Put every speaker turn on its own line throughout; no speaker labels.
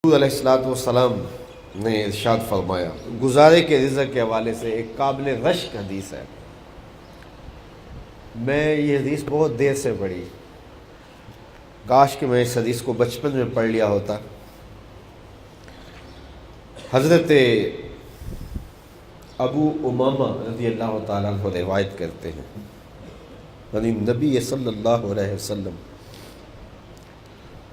حضور علیہ الصلوۃ والسلام نے ارشاد فرمایا، گزارے کے رزق کے حوالے سے ایک قابل رشک حدیث ہے۔ میں یہ حدیث بہت دیر سے پڑھی، کاش کہ میں اس حدیث کو بچپن میں پڑھ لیا ہوتا۔ حضرت ابو امامہ رضی اللہ تعالیٰ عنہ روایت کرتے ہیں، یعنی نبی صلی اللہ علیہ وسلم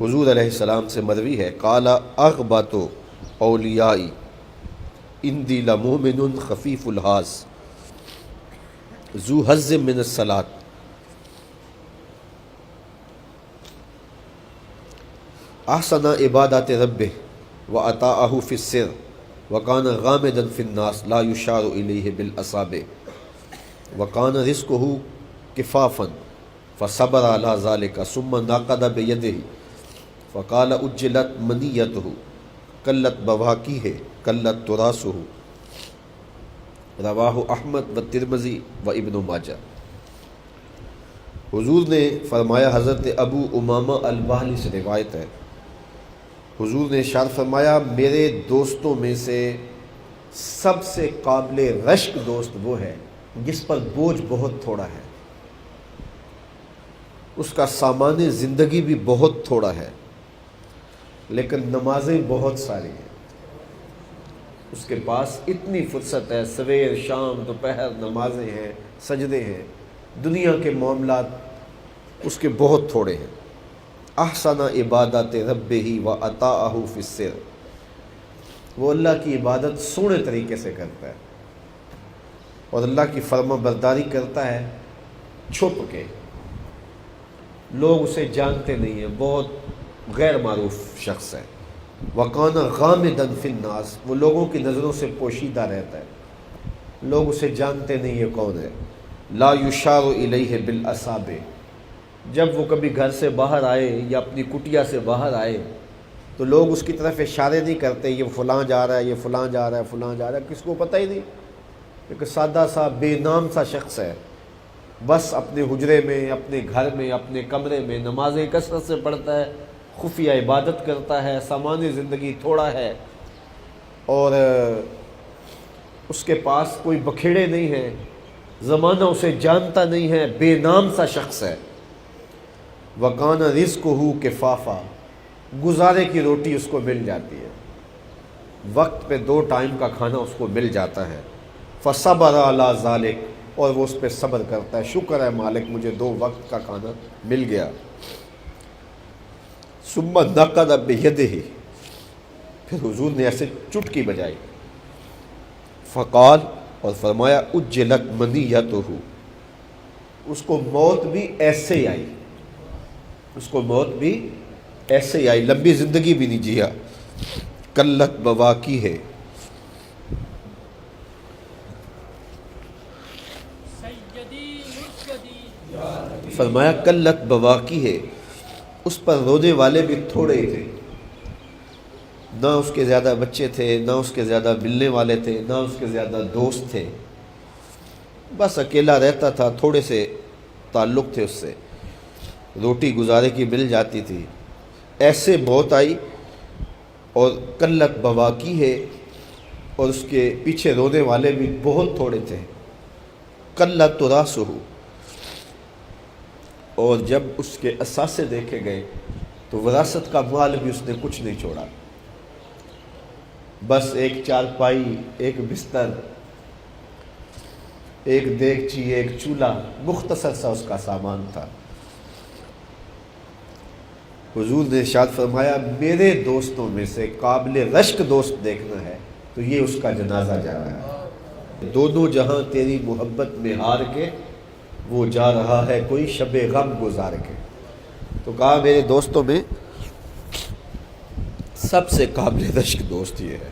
حضور علیہ السلام سے مروی ہے، قال اغبط اولیائی اندی لمومن خفیف الحاظ ذو حظ من الصلاۃ۔ احسن عبادات ربہ واطاعہ فی السر وکان غامدا فی الناس لا یشار الیہ بالاصابع وکان رزقہ کفافا فصبر علی ذلک ثم ناقض بیدہ فقال اجلت منیتہ قلت بواکیہ قلت تراثہ۔ رواہ احمد و ترمذی و ابن ماجہ۔ حضور نے فرمایا، حضرت ابو امامہ الباہلی سے روایت ہے، حضور نے ارشاد فرمایا، میرے دوستوں میں سے سب سے قابل رشک دوست وہ ہے جس پر بوجھ بہت تھوڑا ہے، اس کا سامان زندگی بھی بہت تھوڑا ہے، لیکن نمازیں بہت ساری ہیں، اس کے پاس اتنی فرصت ہے، سویر شام دوپہر نمازیں ہیں، سجدے ہیں، دنیا کے معاملات اس کے بہت تھوڑے ہیں۔ احسن عبادات ربہ و اطاعہ فی السر، وہ اللہ کی عبادت سونے طریقے سے کرتا ہے اور اللہ کی فرما برداری کرتا ہے چھپ کے، لوگ اسے جانتے نہیں ہیں، بہت غیر معروف شخص ہے۔ وَقَانَ غَامِدًا فِي النَّاسِ، وہ لوگوں کی نظروں سے پوشیدہ رہتا ہے، لوگ اسے جانتے نہیں یہ کون ہے۔ لا یشار الیہ بالاصابع، جب وہ کبھی گھر سے باہر آئے یا اپنی کٹیا سے باہر آئے تو لوگ اس کی طرف اشارے نہیں کرتے، یہ فلاں جا رہا ہے، یہ فلاں جا رہا ہے، فلاں جا رہا ہے، کس کو پتہ ہی نہیں، ایک سادہ سا بے نام سا شخص ہے، بس اپنے حجرے میں، اپنے گھر میں، اپنے کمرے میں نمازیں کثرت سے پڑھتا ہے، خفیہ عبادت کرتا ہے، سامان زندگی تھوڑا ہے اور اس کے پاس کوئی بکھیڑے نہیں ہیں، زمانہ اسے جانتا نہیں ہے، بے نام سا شخص ہے۔ وَقَانَ رِزْقُهُ كِفَافًا، گزارے کی روٹی اس کو مل جاتی ہے، وقت پہ 2 ٹائم کا کھانا اس کو مل جاتا ہے۔ فَصَبَرَ عَلَى ذَلِكَ، اور وہ اس پہ صبر کرتا ہے، شکر ہے مالک مجھے 2 وقت کا کھانا مل گیا۔ ثم نقض بیدہ، پھر حضور نے ایسے چٹکی بجائی، فقال، اور فرمایا، اجلت منیتہ، اس کو موت بھی ایسے ہی آئی، اس کو موت بھی ایسے ہی آئی، لمبی زندگی بھی نہیں جیا۔ قلت بواکی ہے، فرمایا قلت بواکی ہے، اس پر رونے والے بھی تھوڑے ہی تھے، نہ اس کے زیادہ بچے تھے، نہ اس کے زیادہ ملنے والے تھے، نہ اس کے زیادہ دوست تھے، بس اکیلا رہتا تھا، تھوڑے سے تعلق تھے اس سے، روٹی گزارے کی مل جاتی تھی، ایسے موت آئی اور قلت بواکی ہے، اور اس کے پیچھے رونے والے بھی بہت تھوڑے تھے۔ قلت تراثہ، اور جب اس کے اثاثے دیکھے گئے تو وراثت کا مال بھی اس نے کچھ نہیں چھوڑا، بس ایک چارپائی، ایک بستر، ایک دیگچی، ایک چولہا، مختصر سا اس کا سامان تھا۔ حضور نے ارشاد فرمایا، میرے دوستوں میں سے قابل رشک دوست دیکھنا ہے تو یہ اس کا جنازہ جا رہا ہے، دونوں جہاں تیری محبت میں ہار کے وہ جا رہا ہے کوئی شب غم گزار کے۔ تو کہا میرے دوستوں میں سب سے قابل رشک دوست یہ ہے۔